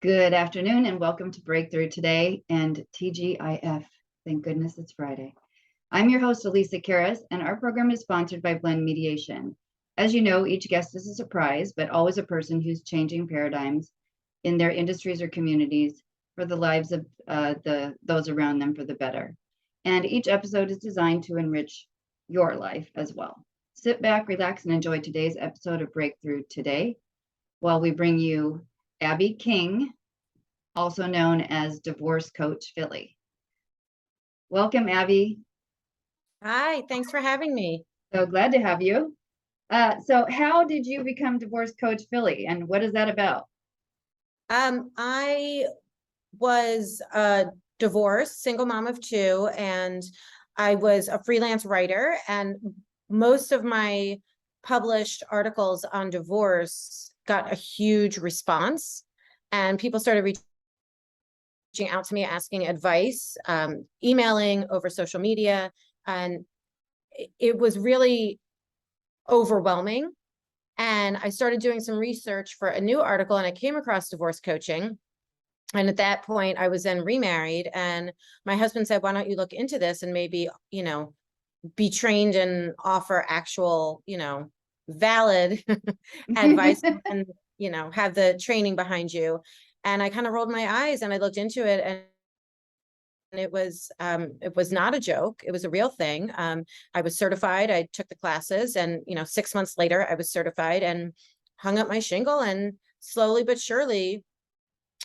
Good afternoon and welcome to Breakthrough Today and TGIF. Thank goodness it's Friday. I'm your host, Elisa Karras, and our program is sponsored by Blend Mediation. As you know, each guest is a surprise, but always a person who's changing paradigms in their industries or communities for the lives of those around them for the better. And each episode is designed to enrich your life as well. Sit back, relax, and enjoy today's episode of Breakthrough Today while we bring you Abby King, also known as Divorce Coach Philly. Welcome, Abby. Hi, thanks for having me. So glad to have you. So how did you become Divorce Coach Philly and what is that about? I was divorced, single mom of two, and I was a freelance writer, and most of my published articles on divorce got a huge response, and people started reaching out to me asking advice, emailing, over social media, and it was really overwhelming. And I started doing some research for a new article, and I came across divorce coaching. And at that point, I was then remarried, and my husband said, why don't you look into this and maybe, be trained and offer actual, valid advice and, have the training behind you. And I kind of rolled my eyes and I looked into it, and it was not a joke. It was a real thing. I was certified. I took the classes, and 6 months later I was certified and hung up my shingle, and slowly but surely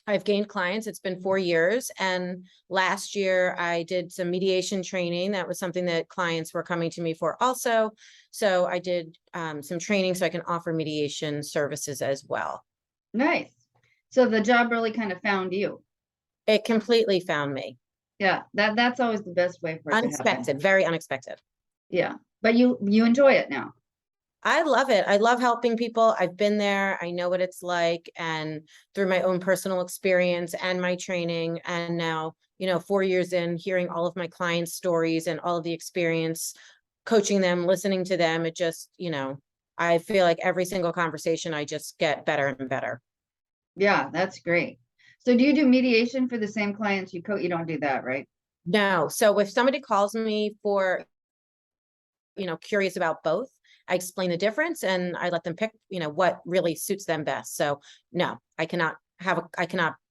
I've gained clients. It's been 4 years. And last year I did some mediation training. That was something that clients were coming to me for also. So I did some training so I can offer mediation services as well. Nice. So the job really kind of found you. It completely found me. Yeah, that's always the best way for it Unexpected, to happen. very unexpected. Yeah, but you enjoy it now. I love it. I love helping people. I've been there. I know what it's like. And through my own personal experience and my training, and now, 4 years in, hearing all of my clients' stories and all of the experience, coaching them, listening to them, it just, I feel like every single conversation, I just get better and better. Yeah, that's great. So do you do mediation for the same clients you coach? You don't do that, right? No. So if somebody calls me for, curious about both, I explain the difference and I let them pick, what really suits them best. So no, I cannot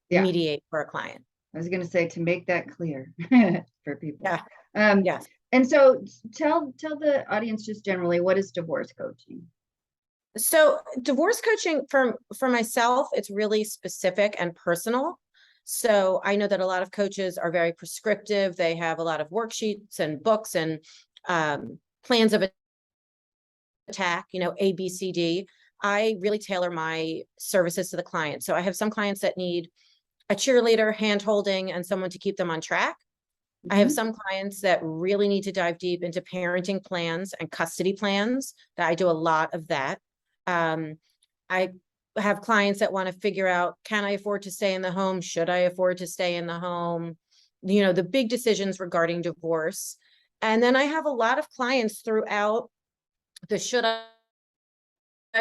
mediate for a client. I was going to say, to make that clear for people. Yeah. Yes. And so tell the audience just generally, what is divorce coaching? So divorce coaching for myself, it's really specific and personal. So I know that a lot of coaches are very prescriptive. They have a lot of worksheets and books and plans of attack, A, B, C, D. I really tailor my services to the client. So I have some clients that need a cheerleader, hand holding, and someone to keep them on track. I have some clients that really need to dive deep into parenting plans and custody plans. That I do a lot of that. I have clients that want to figure out, can I afford to stay in the home? Should I afford to stay in the home? The big decisions regarding divorce. And then I have a lot of clients throughout the should I,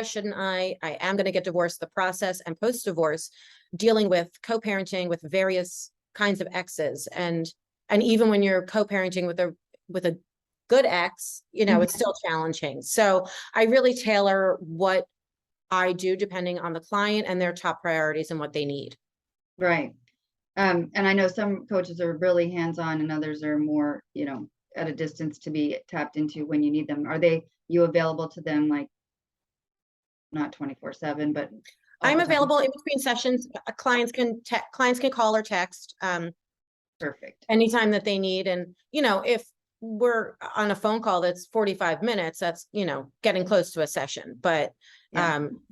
shouldn't I am going to get divorced, the process, and post-divorce, dealing with co-parenting with various kinds of exes. And even when you're co-parenting with a good ex, it's still challenging. So I really tailor what I do depending on the client and their top priorities and what they need. Right. And I know some coaches are really hands-on and others are more, at a distance to be tapped into when you need them. Are you available to them, like not 24/7, but I'm available in between sessions. Clients can call or text. Perfect. Anytime that they need. And, if we're on a phone call that's 45 minutes, that's, getting close to a session. But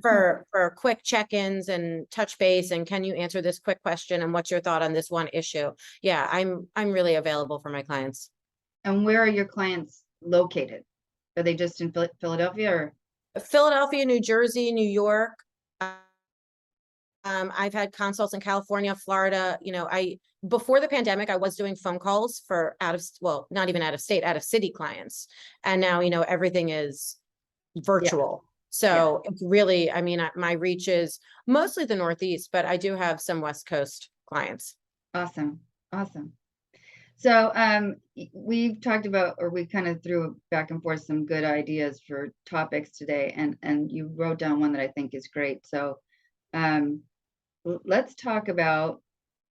for quick check-ins and touch base and can you answer this quick question and what's your thought on this one issue? Yeah, I'm really available for my clients. And where are your clients located? Are they just in Philadelphia or? Philadelphia, New Jersey, New York. I've had consults in California, Florida. Before the pandemic, I was doing phone calls for not even out of state, out of city clients. And now, everything is virtual. So it's really, I mean, my reach is mostly the Northeast, but I do have some West Coast clients. Awesome. Awesome. So we've talked about, or we kind of threw back and forth some good ideas for topics today, and you wrote down one that I think is great. So let's talk about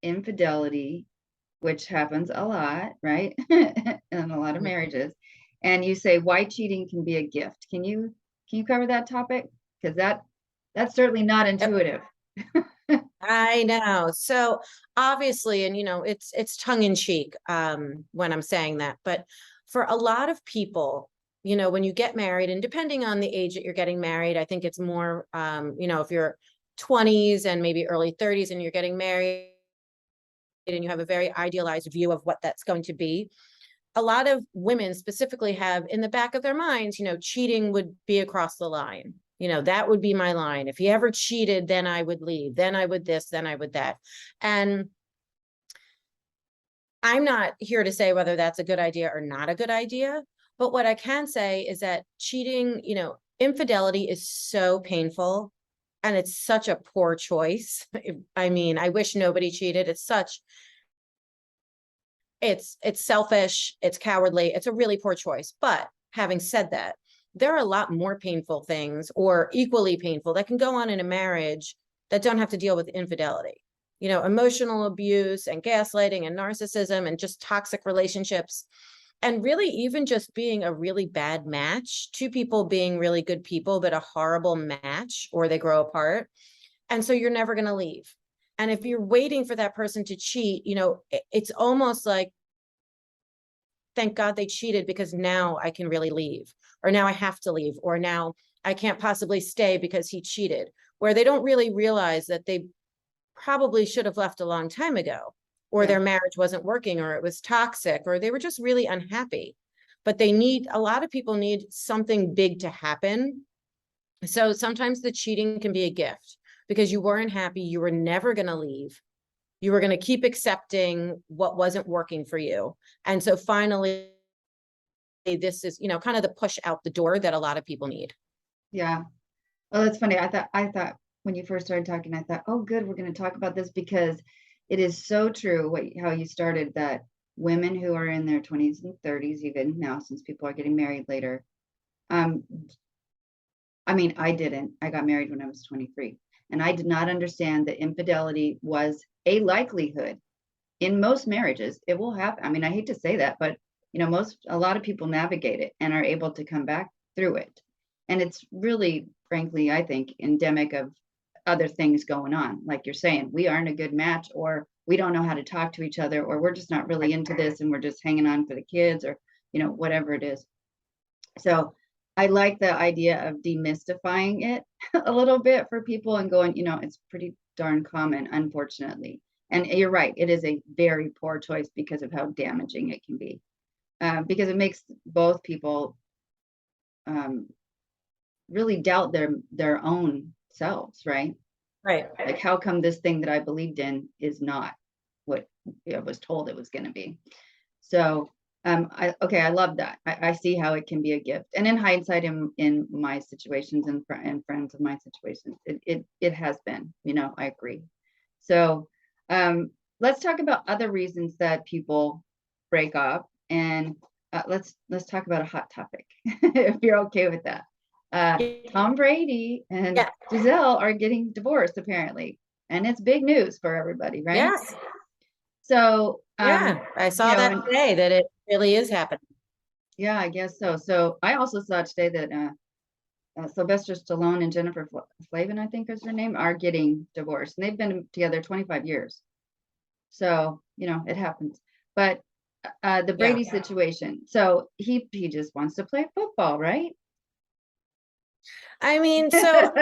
infidelity, which happens a lot, right? In a lot of marriages. And you say why cheating can be a gift. Can you cover that topic? Because that's certainly not intuitive. I know. So obviously, and it's tongue in cheek when I'm saying that, but for a lot of people, when you get married, and depending on the age that you're getting married, I think it's more if you're 20s and maybe early 30s and you're getting married and you have a very idealized view of what that's going to be. A lot of women specifically have in the back of their minds, cheating would be across the line. That would be my line. If he ever cheated, then I would leave. Then I would this, then I would that. And I'm not here to say whether that's a good idea or not a good idea. But what I can say is that cheating, infidelity is so painful and it's such a poor choice. I mean, I wish nobody cheated. It's selfish, it's cowardly, it's a really poor choice. But having said that, there are a lot more painful things or equally painful that can go on in a marriage that don't have to deal with infidelity. Emotional abuse and gaslighting and narcissism and just toxic relationships. And really even just being a really bad match, two people being really good people, but a horrible match, or they grow apart. And so you're never going to leave. And if you're waiting for that person to cheat, it's almost like, thank God they cheated because now I can really leave, or now I have to leave, or now I can't possibly stay because he cheated, where they don't really realize that they probably should have left a long time ago, or their marriage wasn't working, or it was toxic, or they were just really unhappy. But a lot of people need something big to happen. So sometimes the cheating can be a gift because you weren't happy, you were never going to leave. You were going to keep accepting what wasn't working for you. And so finally, this is, kind of the push out the door that a lot of people need. Yeah. Oh, that's funny. I thought when you first started talking, I thought, oh, good, we're going to talk about this because it is so true how you started, that women who are in their 20s and 30s, even now, since people are getting married later. I mean, I got married when I was 23, and I did not understand that infidelity was a likelihood in most marriages. It will happen. I mean, I hate to say that, but a lot of people navigate it and are able to come back through it. And it's really, frankly, I think, endemic of other things going on. Like you're saying, we aren't a good match, or we don't know how to talk to each other, or we're just not really into this and we're just hanging on for the kids, or, whatever it is. So I like the idea of demystifying it a little bit for people and going, it's pretty darn common, unfortunately. And you're right, it is a very poor choice because of how damaging it can be. Because it makes both people really doubt their own selves, right? Right. Like, how come this thing that I believed in is not what I was told it was going to be? So I love that. I see how it can be a gift. And in hindsight, in my situations and friends of my situations, it has been, I agree. So let's talk about other reasons that people break up, and let's talk about a hot topic, if you're okay with that. Tom Brady and Giselle are getting divorced, apparently, and it's big news for everybody, right? Yes. So I saw that today, that it really is happening. Yeah, I guess so. So I also saw today that Sylvester Stallone and Jennifer Flavin, I think is her name, are getting divorced, and they've been together 25 years. So it happens. But the Brady situation. So he just wants to play football, right? I mean, so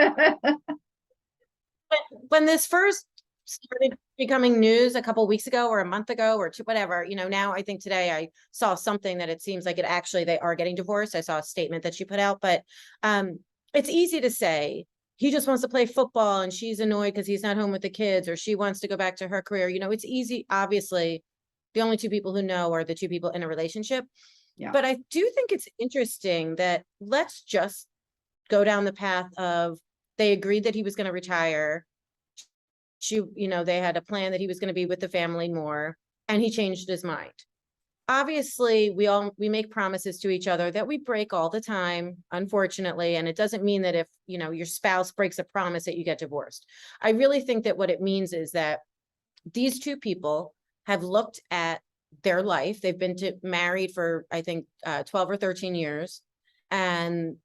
when this first started becoming news a couple of weeks ago or a month ago or two, whatever, now I think today I saw something that it seems like they are getting divorced. I saw a statement that she put out, but it's easy to say he just wants to play football and she's annoyed because he's not home with the kids, or she wants to go back to her career. It's easy. Obviously, the only two people who know are the two people in a relationship. Yeah. But I do think it's interesting that let's just go down the path of, they agreed that he was going to retire. They had a plan that he was going to be with the family more, and he changed his mind. Obviously, we make promises to each other that we break all the time, unfortunately. And it doesn't mean that if, your spouse breaks a promise that you get divorced. I really think that what it means is that these two people have looked at their life. They've been married for, I think, 12 or 13 years. And,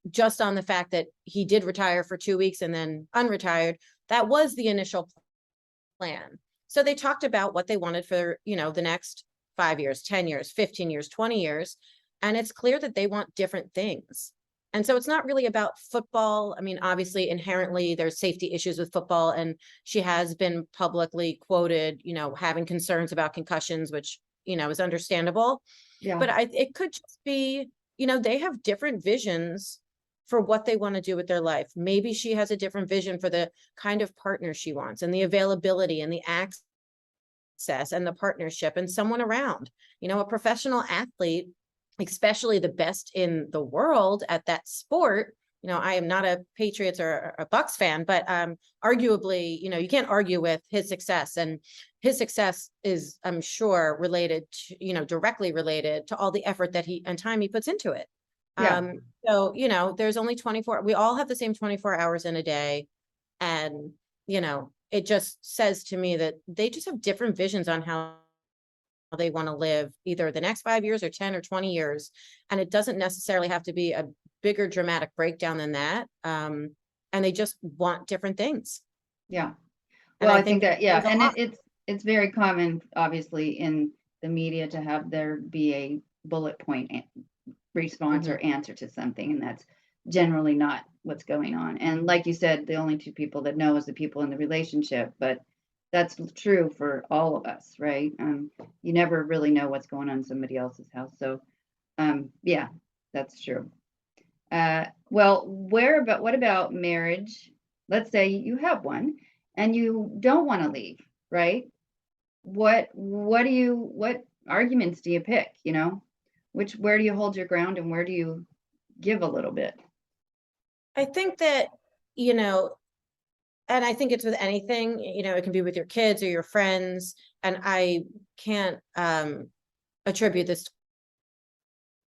just on the fact that he did retire for 2 weeks and then unretired, that was the initial plan. So they talked about what they wanted for, the next 5 years, 10 years, 15 years, 20 years. And it's clear that they want different things. And so it's not really about football. I mean, obviously, inherently, there's safety issues with football. And she has been publicly quoted, having concerns about concussions, which, is understandable. Yeah. But it could just be, they have different visions for what they want to do with their life. Maybe she has a different vision for the kind of partner she wants, and the availability and the access and the partnership and someone around. A professional athlete, especially the best in the world at that sport. I am not a Patriots or a Bucks fan, but arguably, you can't argue with his success, and his success is, I'm sure, related to, directly related to all the effort that and time he puts into it. Yeah. So, there's only 24, we all have the same 24 hours in a day. And, it just says to me that they just have different visions on how they want to live either the next 5 years or 10 or 20 years. And it doesn't necessarily have to be a bigger dramatic breakdown than that. And they just want different things. Yeah. And Well, I think that, yeah. there's a And lot. it's very common, obviously, in the media to have there be a bullet point response or answer to something. And that's generally not what's going on. And like you said, the only two people that know is the people in the relationship, but that's true for all of us, right? You never really know what's going on in somebody else's house. So, yeah, that's true. Well, what about marriage? Let's say you have one and you don't want to leave, right? What arguments do you pick, where do you hold your ground and where do you give a little bit? I think that, and I think it's with anything, it can be with your kids or your friends. And I can't attribute this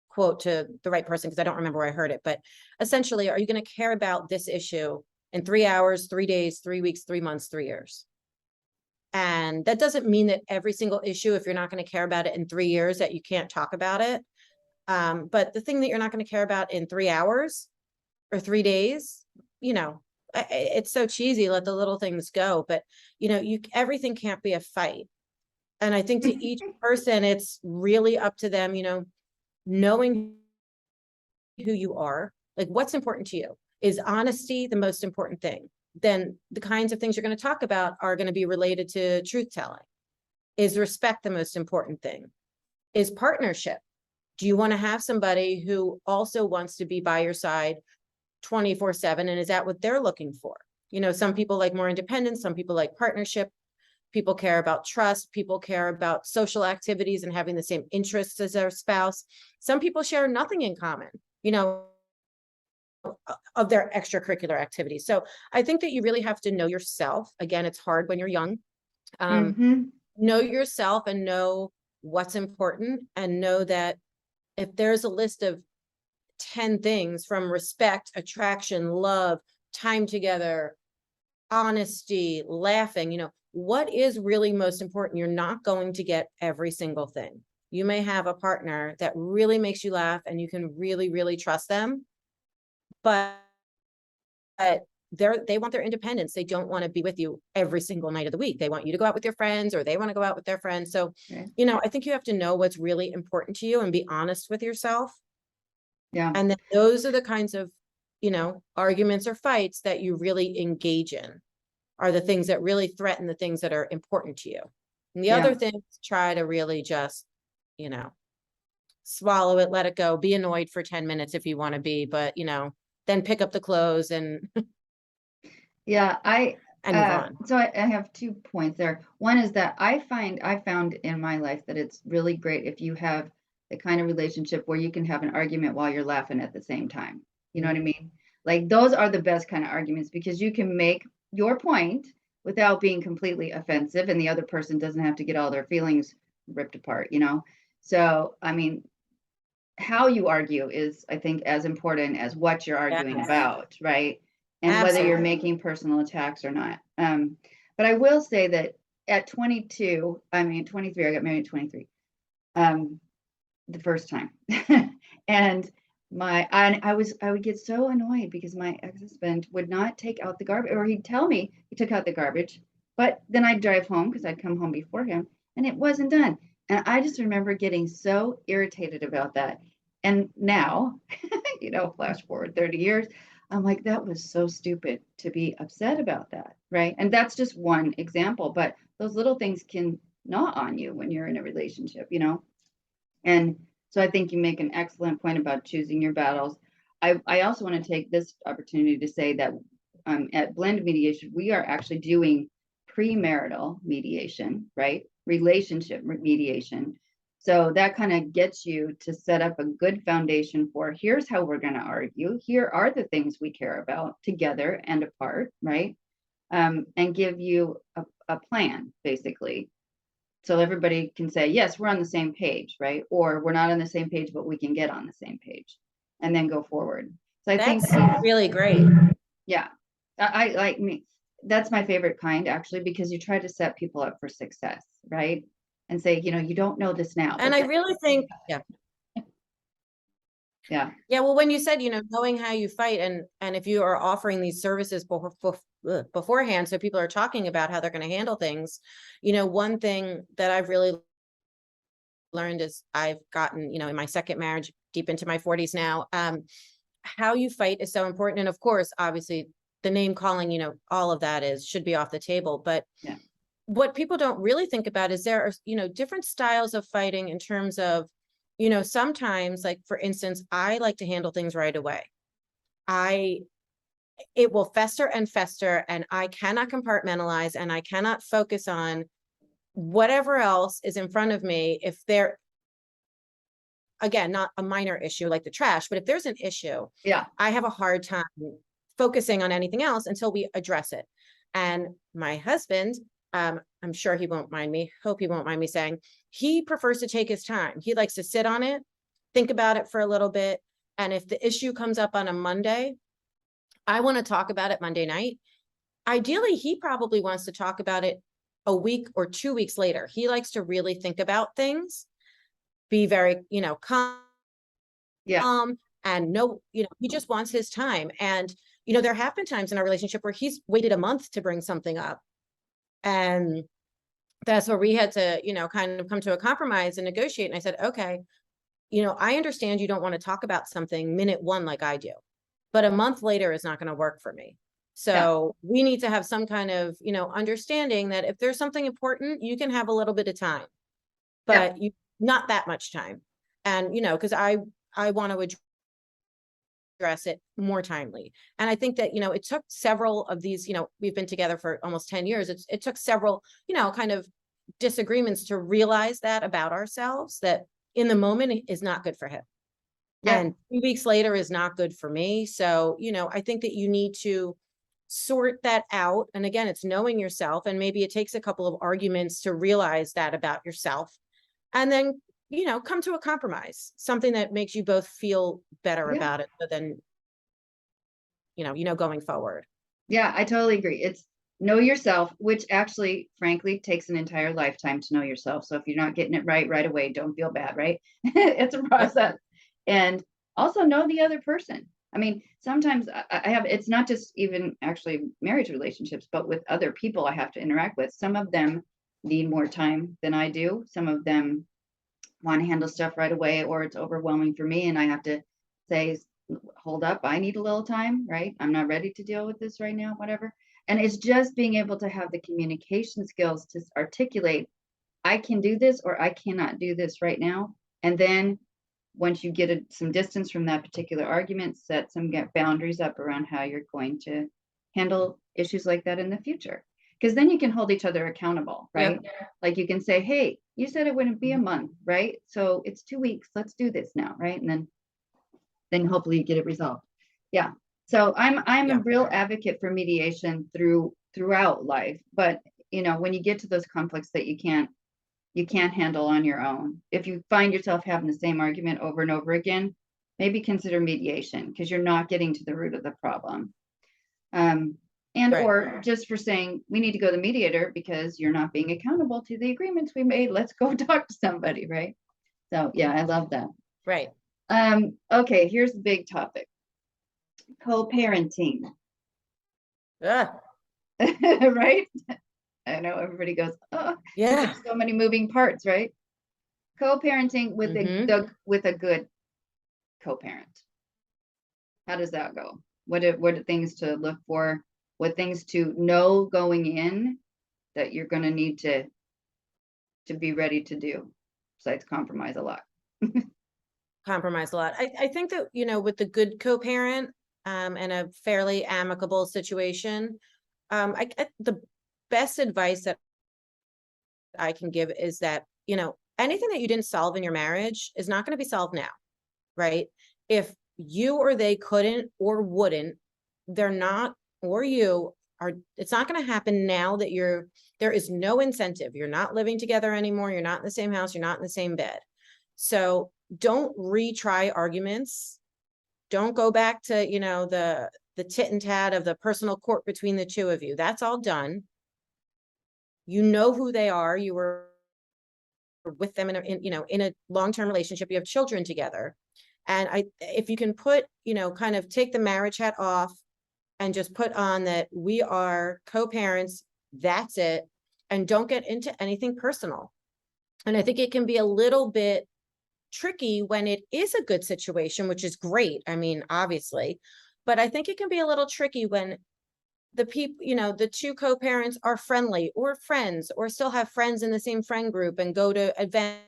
quote to the right person because I don't remember where I heard it. But essentially, are you going to care about this issue in 3 hours, 3 days, 3 weeks, 3 months, 3 years? And that doesn't mean that every single issue, if you're not going to care about it in 3 years, that you can't talk about it. But the thing that you're not going to care about in 3 hours or 3 days, it's so cheesy, let the little things go, but everything can't be a fight. And I think to each person, it's really up to them, knowing who you are, like what's important to you. Is honesty the most important thing? Then the kinds of things you're going to talk about are going to be related to truth telling. Is respect the most important thing? Is partnership? Do you want to have somebody who also wants to be by your side 24/7, and is that what they're looking for? Some people like more independence, some people like partnership, people care about trust, people care about social activities and having the same interests as their spouse. Some people share nothing in common, of their extracurricular activities. So I think that you really have to know yourself. Again, it's hard when you're young. Know yourself and know what's important, and know that if there's a list of 10 things from respect, attraction, love, time together, honesty, laughing, what is really most important? You're not going to get every single thing. You may have a partner that really makes you laugh and you can really, really trust them, but they want their independence. They don't want to be with you every single night of the week. They want you to go out with your friends, or they want to go out with their friends. So, Okay. I think you have to know what's really important to you and be honest with yourself. Yeah. And then those are the kinds of, arguments or fights that you really engage in, are the things that really threaten the things that are important to you. And the other things, try to really just, swallow it, let it go, be annoyed for 10 minutes if you want to be, but, then pick up the clothes and Yeah, and move on. so I have 2 points there. One is that I found in my life that it's really great if you have the kind of relationship where you can have an argument while you're laughing at the same time. You know what I mean? Like those are the best kind of arguments because you can make your point without being completely offensive and the other person doesn't have to get all their feelings ripped apart, you know? So, I mean, how you argue is, I think, as important as what you're arguing Yes, about, right? And whether you're absolutely. making personal attacks or not. But I will say that at 22, I mean, 23, I got married at 23, the first time. And I would get so annoyed because my ex-husband would not take out the garbage, or he'd tell me he took out the garbage, but then I'd drive home because I'd come home before him and it wasn't done. And I just remember getting so irritated about that. And now, flash forward 30 years, I'm like, that was so stupid to be upset about that, right? And that's just one example, but those little things can gnaw on you when you're in a relationship, And so I think you make an excellent point about choosing your battles. I also want to take this opportunity to say that at Blend Mediation, we are actually doing premarital mediation, right? Relationship mediation. So that kind of gets you to set up a good foundation for here's how we're going to argue. Here are the things we care about together and apart, right? And give you a plan, basically, so everybody can say, yes, we're on the same page, right? Or we're not on the same page, but we can get on the same page and then go forward. So I think, That's really great. yeah, I like me. That's my favorite kind, actually, because you try to set people up for success, right? And say, you don't know this now, And but I really think, yeah, yeah, well, when you said, knowing how you fight and if you are offering these services beforehand, so people are talking about how they're going to handle things, one thing that I've really learned is I've gotten, in my second marriage, deep into my 40s now, how you fight is so important. And of course, obviously the name calling, all of that should be off the table. But yeah, what people don't really think about is there are, different styles of fighting in terms of, sometimes, like, for instance, I like to handle things right away. It will fester and fester, and I cannot compartmentalize, and I cannot focus on whatever else is in front of me. If there, again, not a minor issue like the trash, but if there's an issue, yeah, I have a hard time focusing on anything else until we address it. And my husband, I'm sure he won't mind me, hope he won't mind me saying, he prefers to take his time. He likes to sit on it, think about it for a little bit. And if the issue comes up on a Monday, I want to talk about it Monday night. Ideally, he probably wants to talk about it a week or 2 weeks later. He likes to really think about things, be very, calm, yeah, and no, he just wants his time. And, there have been times in our relationship where he's waited a month to bring something up. And that's where we had to, kind of come to a compromise and negotiate. And I said, okay, I understand you don't want to talk about something minute one like I do, but a month later is not going to work for me. yeah, So we need to have some kind of, understanding that if there's something important, you can have a little bit of time, yeah, but not that much time. And, because I want to address it more timely. And I think that, it took several of these, we've been together for almost 10 years. It took several, kind of disagreements to realize that about ourselves, that in the moment is not good for him. yeah, And 2 weeks later is not good for me. So, I think that you need to sort that out. And again, it's knowing yourself. And maybe it takes a couple of arguments to realize that about yourself. And then, come to a compromise, something that makes you both feel better yeah. about it. So then, going forward. Yeah, I totally agree. It's know yourself, which actually, frankly, takes an entire lifetime to know yourself. So if you're not getting it right away, don't feel bad, right? It's a Yep. process. And also know the other person. I mean, sometimes I have, it's not just even actually marriage relationships, but with other people I have to interact with. Some of them need more time than I do. Some of them want to handle stuff right away, or it's overwhelming for me. And I have to say, hold up, I need a little time, right? I'm not ready to deal with this right now, whatever. And it's just being able to have the communication skills to articulate, I can do this or I cannot do this right now. And then once you get some distance from that particular argument, set some boundaries up around how you're going to handle issues like that in the future. Because then you can hold each other accountable, right? Yep. Like you can say, hey, you said it wouldn't be a month, right? So it's 2 weeks. Let's do this now, right? And then hopefully you get it resolved. Yeah. So I'm a Yeah. real advocate for mediation throughout life, but when you get to those conflicts that you can't handle on your own, if you find yourself having the same argument over and over again, maybe consider mediation because you're not getting to the root of the problem. And Right. or just for saying we need to go to the mediator because you're not being accountable to the agreements we made. Let's go talk to somebody, right? So yeah, I love that. Right. Okay, here's the big topic. Co-parenting. Ugh. Right? I know everybody goes, oh, Yeah. there's so many moving parts, right? Co-parenting with with a good co-parent. How does that go? What are things to look for? What things to know going in that you're going to need to be ready to do besides compromise a lot? Compromise a lot. I think that, with the good co-parent, and a fairly amicable situation, the best advice that I can give is that, anything that you didn't solve in your marriage is not going to be solved now, right? If you or they couldn't or wouldn't, they're not, or you are, it's not going to happen now that there is no incentive. You're not living together anymore. You're not in the same house. You're not in the same bed. So don't retry arguments. Don't go back to, the tit and tat of the personal court between the two of you. That's all done. You know who they are. You were with them in a long-term relationship. You have children together. And if you can put, kind of take the marriage hat off and just put on that we are co-parents, that's it. And don't get into anything personal. And I think it can be a little bit tricky when it is a good situation, which is great. I mean, obviously, but I think it can be a little tricky when the people, the two co-parents are friendly or friends or still have friends in the same friend group and go to events,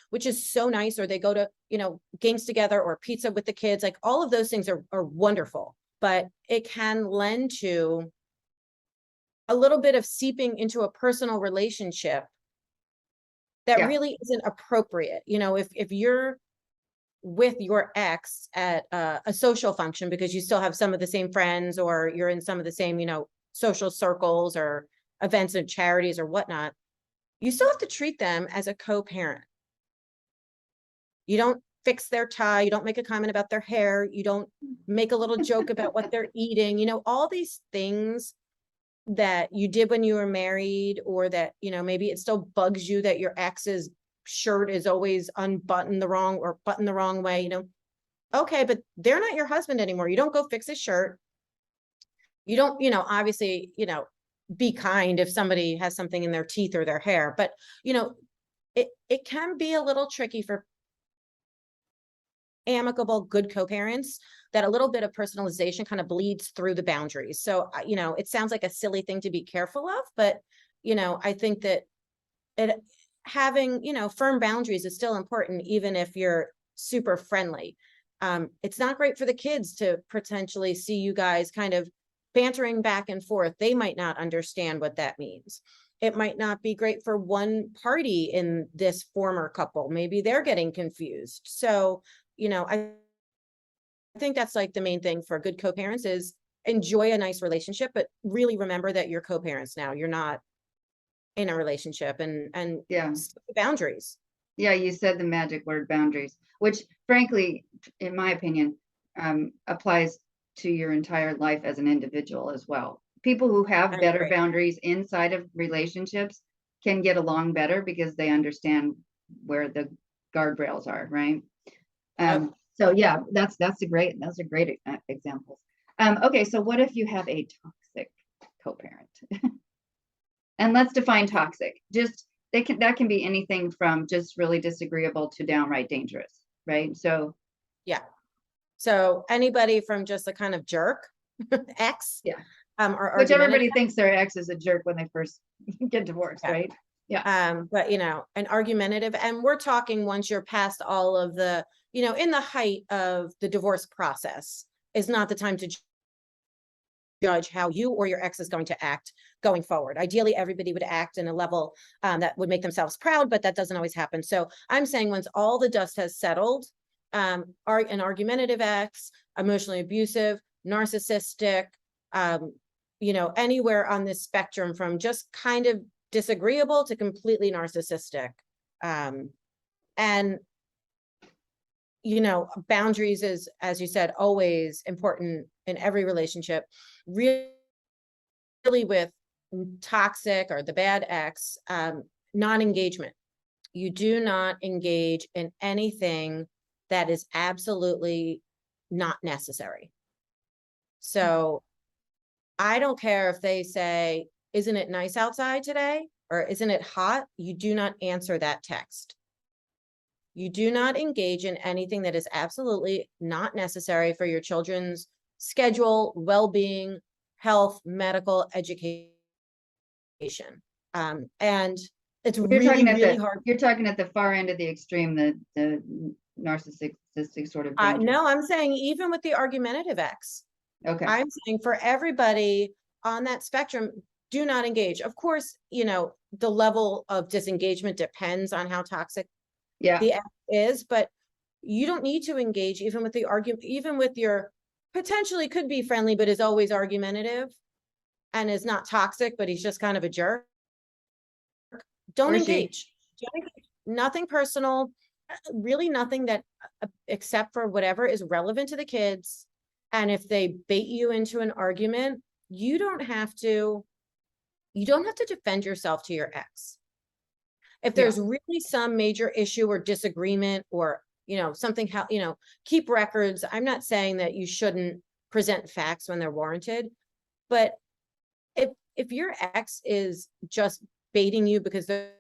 which is so nice, or they go to, games together or pizza with the kids. Like all of those things are wonderful, but it can lend to a little bit of seeping into a personal relationship that Yeah. really isn't appropriate. If you're with your ex at a social function because you still have some of the same friends or you're in some of the same, social circles or events and charities or whatnot, you still have to treat them as a co-parent. You don't fix their tie. You don't make a comment about their hair. You don't make a little joke about what they're eating. All these things that you did when you were married, or that, maybe it still bugs you that your ex's shirt is always unbuttoned the wrong or buttoned the wrong way, okay, but they're not your husband anymore. You don't go fix his shirt. You don't, obviously, be kind if somebody has something in their teeth or their hair, but it can be a little tricky for amicable, good co-parents, that a little bit of personalization kind of bleeds through the boundaries. So, it sounds like a silly thing to be careful of, but, I think that having, firm boundaries is still important, even if you're super friendly. It's not great for the kids to potentially see you guys kind of bantering back and forth. They might not understand what that means. It might not be great for one party in this former couple. Maybe they're getting confused. So, I think that's like the main thing for good co-parents is enjoy a nice relationship, but really remember that you're co-parents now. You're not in a relationship, and Yeah. boundaries. Yeah, you said the magic word boundaries, which frankly, in my opinion, applies to your entire life as an individual as well. People who have I better agree. boundaries inside of relationships can get along better because they understand where the guardrails are, right? Yep. So yeah, those are great examples. Okay, so what if you have a toxic co-parent? And let's define toxic. Just that can be anything from just really disagreeable to downright dangerous, right? So Yeah. So anybody from just a kind of jerk, ex, yeah, or which argumentative. everybody thinks their ex is a jerk when they first get divorced, Yeah. right? Yeah. But an argumentative, and we're talking once you're past all of the, in the height of the divorce process, is not the time to judge how you or your ex is going to act going forward. Ideally, everybody would act in a level that would make themselves proud, but that doesn't always happen. So I'm saying once all the dust has settled, an argumentative ex, emotionally abusive, narcissistic, anywhere on this spectrum from just kind of disagreeable to completely narcissistic. And boundaries is, as you said, always important in every relationship. Really with toxic or the bad ex, non-engagement. You do not engage in anything that is absolutely not necessary. So I don't care if they say, isn't it nice outside today? Or isn't it hot? You do not answer that text. You do not engage in anything that is absolutely not necessary for your children's schedule, well-being, health, medical, education. And it's really hard. You're talking at the far end of the extreme, the narcissistic sort of danger. No, I'm saying even with the argumentative ex. Okay. I'm saying for everybody on that spectrum, do not engage. Of course, the level of disengagement depends on how toxic the ex is, but you don't need to engage even with the argument, even with your potentially could be friendly, but is always argumentative and is not toxic, but he's just kind of a jerk. Don't engage. Nothing personal, really nothing that, except for whatever is relevant to the kids. And if they bait you into an argument, you don't have to defend yourself to your ex. If there's really some major issue or disagreement or, something, keep records. I'm not saying that you shouldn't present facts when they're warranted, but if your ex is just baiting you because they're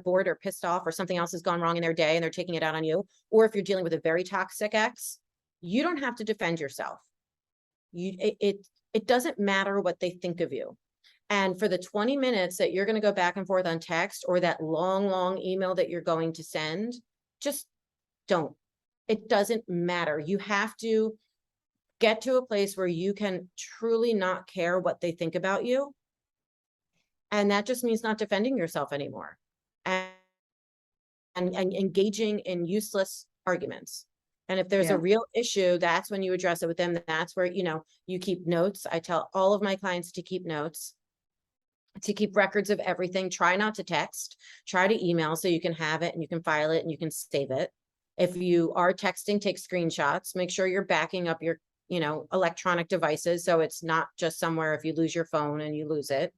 bored or pissed off or something else has gone wrong in their day and they're taking it out on you, or if you're dealing with a very toxic ex, you don't have to defend yourself. It doesn't matter what they think of you. And for the 20 minutes that you're going to go back and forth on text or that long email that you're going to send, just don't. It doesn't matter. You have to get to a place where you can truly not care what they think about you. And that just means not defending yourself anymore and engaging in useless arguments. And if there's a real issue, that's when you address it with them. That's where, you keep notes. I tell all of my clients to keep notes, to keep records of everything. Try not to text, try to email so you can have it and you can file it and you can save it. If you are texting, take screenshots, make sure you're backing up your, electronic devices. So it's not just somewhere if you lose your phone and you lose it.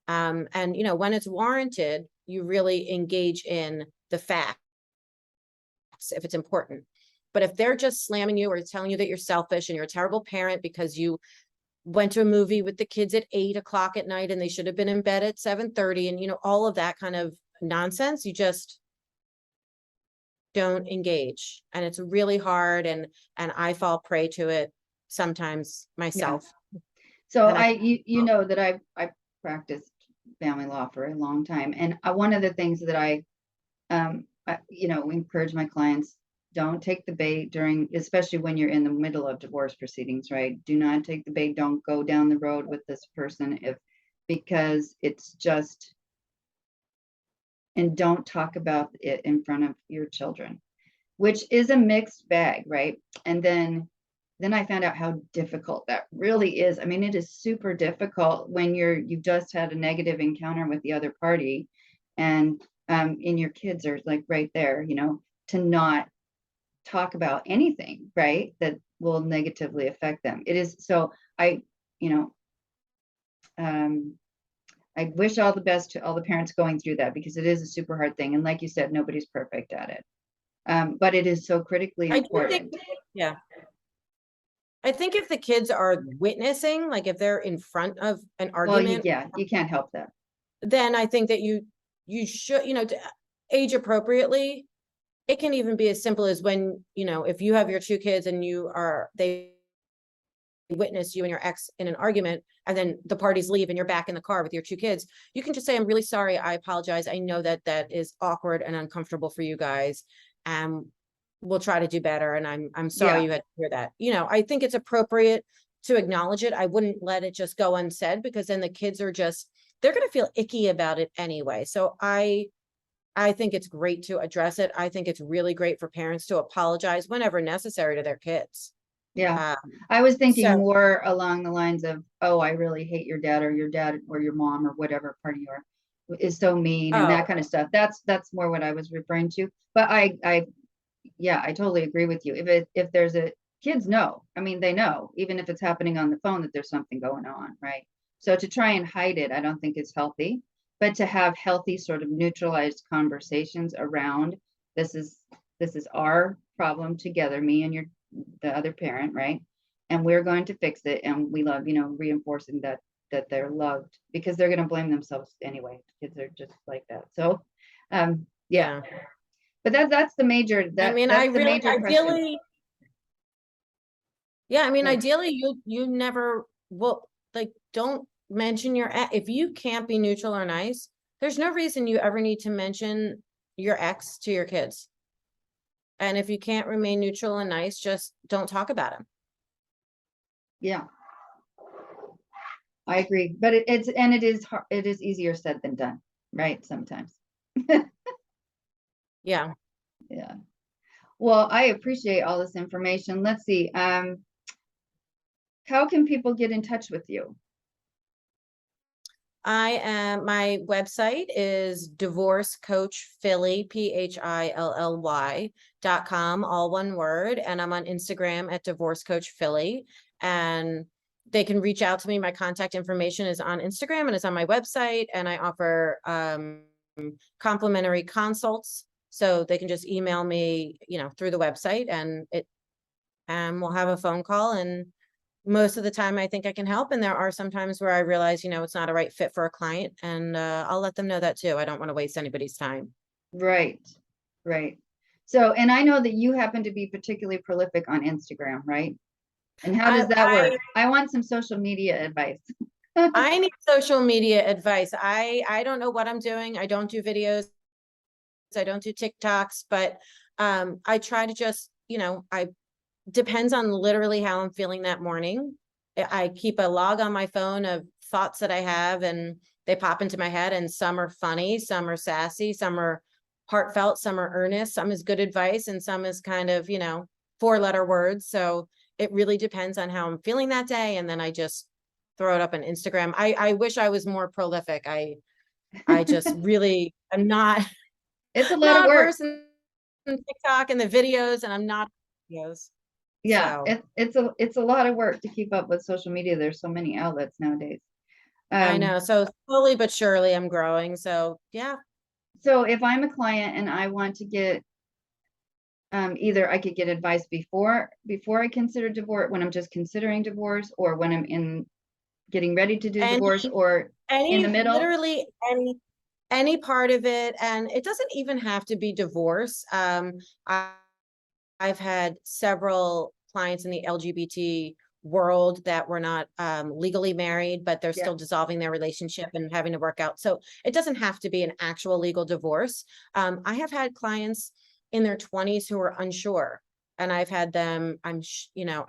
And, when it's warranted, you really engage in the facts if it's important. But if they're just slamming you or telling you that you're selfish and you're a terrible parent because you went to a movie with the kids at 8 o'clock at night and they should have been in bed at 7:30 and, all of that kind of nonsense, you just don't engage. And it's really hard. And I fall prey to it sometimes myself. Yeah. So you know that I practiced family law for a long time. And one of the things that I encourage my clients, don't take the bait especially when you're in the middle of divorce proceedings, right? Do not take the bait. Don't go down the road with this person because it's just, and don't talk about it in front of your children, which is a mixed bag, right? And then I found out how difficult that really is. I mean, it is super difficult when you've just had a negative encounter with the other party and your kids are like right there, to not talk about anything, right, that will negatively affect them. It is so I wish all the best to all the parents going through that because it is a super hard thing. And like you said, nobody's perfect at it. But it is so critically important. I think if the kids are witnessing, like if they're in front of an argument, you can't help that. Then I think that you should, to age appropriately. It can even be as simple as when, if you have your 2 kids and they witness you and your ex in an argument and then the parties leave and you're back in the car with your 2 kids, you can just say, I'm really sorry. I apologize. I know that is awkward and uncomfortable for you guys. We'll try to do better. And I'm sorry you had to hear that. I think it's appropriate to acknowledge it. I wouldn't let it just go unsaid because then the kids are they're going to feel icky about it anyway. So I I think it's great to address it. I think it's really great for parents to apologize whenever necessary to their kids. Yeah. Um, I was thinking so, more along the lines of, oh, I really hate your dad or your mom or whatever part of your is so mean and that oh, kind of stuff. That's more what I was referring to. But yeah, I totally agree with you. If there's a kids know, I mean, they know, even if it's happening on the phone, that there's something going on, right? So to try and hide it, I don't think is healthy. But to have healthy sort of neutralized conversations around this is this is our problem together, me and the other parent, right? And we're going to fix it. And we love, reinforcing that they're loved because they're going to blame themselves anyway. Kids are just like that. So, yeah. yeah. But that's the major I mean, I that's the really, major question. ideally, yeah, I mean, Yeah. ideally, you never will, like, don't mention if you can't be neutral or nice, there's no reason you ever need to mention your ex to your kids. And if you can't remain neutral and nice, just don't talk about him. Yeah, I agree. But it is easier said than done, right? Sometimes. Yeah. Yeah. Well, I appreciate all this information. Let's see. How can people get in touch with you? My website is Divorce Coach Philly, PHILLY.com, all one word. And I'm on Instagram at Divorce Coach Philly. And they can reach out to me. My contact information is on Instagram and it's on my website. And I offer complimentary consults. So they can just email me, through the website and we'll have a phone call, and most of the time I think I can help. And there are some times where I realize, it's not a right fit for a client, and I'll let them know that too. I don't want to waste anybody's time. Right. Right. So, and I know that you happen to be particularly prolific on Instagram, right? And how I, does that work? I, I want some social media advice. I need social media advice. I don't know what I'm doing. I don't do videos. I don't do TikToks, but I try to just, I depends on literally how I'm feeling that morning. I keep a log on my phone of thoughts that I have, and they pop into my head, and some are funny, some are sassy, some are heartfelt, some are earnest, some is good advice, and some is kind of, 4-letter words. So it really depends on how I'm feeling that day. And then I just throw it up on Instagram. I wish I was more prolific. I just really am not It's a lot of not work. versed in TikTok and the videos, and I'm not videos. Yeah, So it's a lot of work to keep up with social media. There's so many outlets nowadays. I Um, know. So slowly but surely I'm growing. So yeah. so if I'm a client and I want to get either I could get advice before I consider divorce, when I'm just considering divorce, or when I'm in getting ready to do divorce, Any or in the any middle. literally any part of it. And it doesn't even have to be divorce. I I've had several clients in the LGBT world that were not legally married, but they're Yeah. still dissolving their relationship and having to work out. So it doesn't have to be an actual legal divorce. I have had clients in their 20s who are unsure, and I've had them, I'm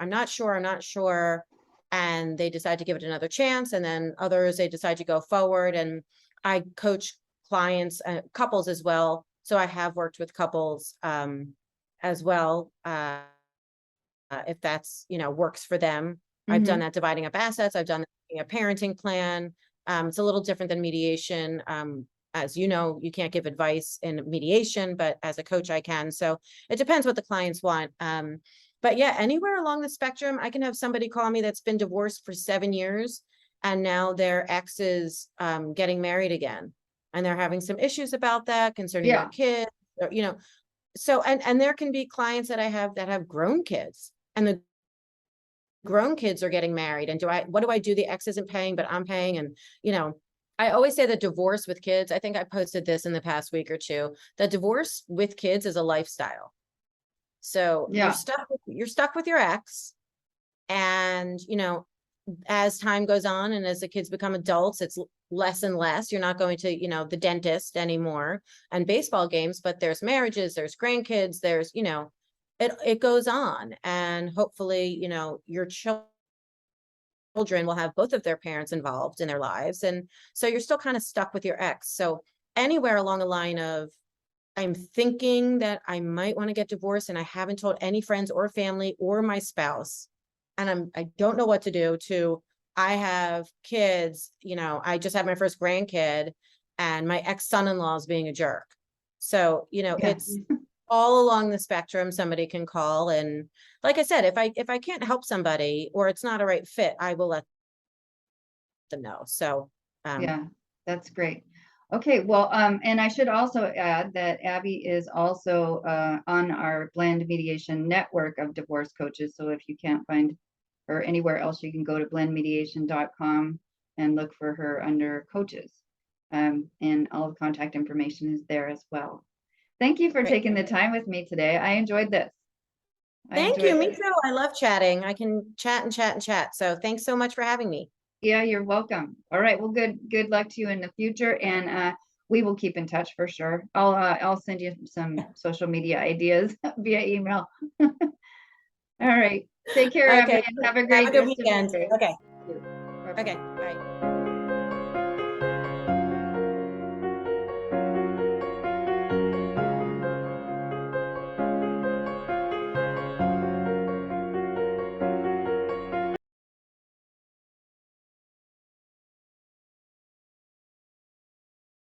not sure. And they decide to give it another chance. And then others, they decide to go forward. And I coach clients, couples as well. So I have worked with couples as well, if that's, works for them. I've done Hmm. that dividing up assets. I've done a parenting plan. It's a little different than mediation. As you know, you can't give advice in mediation, but as a coach, I can. So it depends what the clients want. But yeah, anywhere along the spectrum, I can have somebody call me that's been divorced for 7 years, and now their ex is getting married again. And they're having some issues about that concerning their Yeah. kids, or, so and there can be clients that I have that have grown kids, and the grown kids are getting married, and what do I do? The ex isn't paying, but I'm paying. And I always say that divorce with kids, I think I posted this in the past week or two, that divorce with kids is a lifestyle. So Yeah. you're stuck with your ex, and as time goes on and as the kids become adults, it's less and less. You're not going to, the dentist anymore and baseball games, but there's marriages, there's grandkids, there's, it goes on. And hopefully, your children will have both of their parents involved in their lives. And so you're still kind of stuck with your ex. So anywhere along the line of I'm thinking that I might want to get divorced, and I haven't told any friends or family or my spouse. And I don't know what to do. I have kids, I just had my first grandkid, and my ex-son-in-law is being a jerk. So, Yeah. it's all along the spectrum. Somebody can call, and like I said, if I can't help somebody or it's not a right fit, I will let them know. So, Yeah, that's great. Okay, well, and I should also add that Abby is also on our Blend Mediation network of divorce coaches. So if you can't find her anywhere else, you can go to blendmediation.com and look for her under coaches. And all the contact information is there as well. Thank you for great. taking the time with me today. I enjoyed this. Thank you. Me too. I love chatting. I can chat and chat and chat. So thanks so much for having me. Yeah, you're welcome. All right. Well, good luck to you in the future, and we will keep in touch for sure. I'll send you some social media ideas via email. All right. Take care, Abby, Okay. and have a Have a great good rest of your weekend. day. Okay. Bye-bye. Okay. Bye.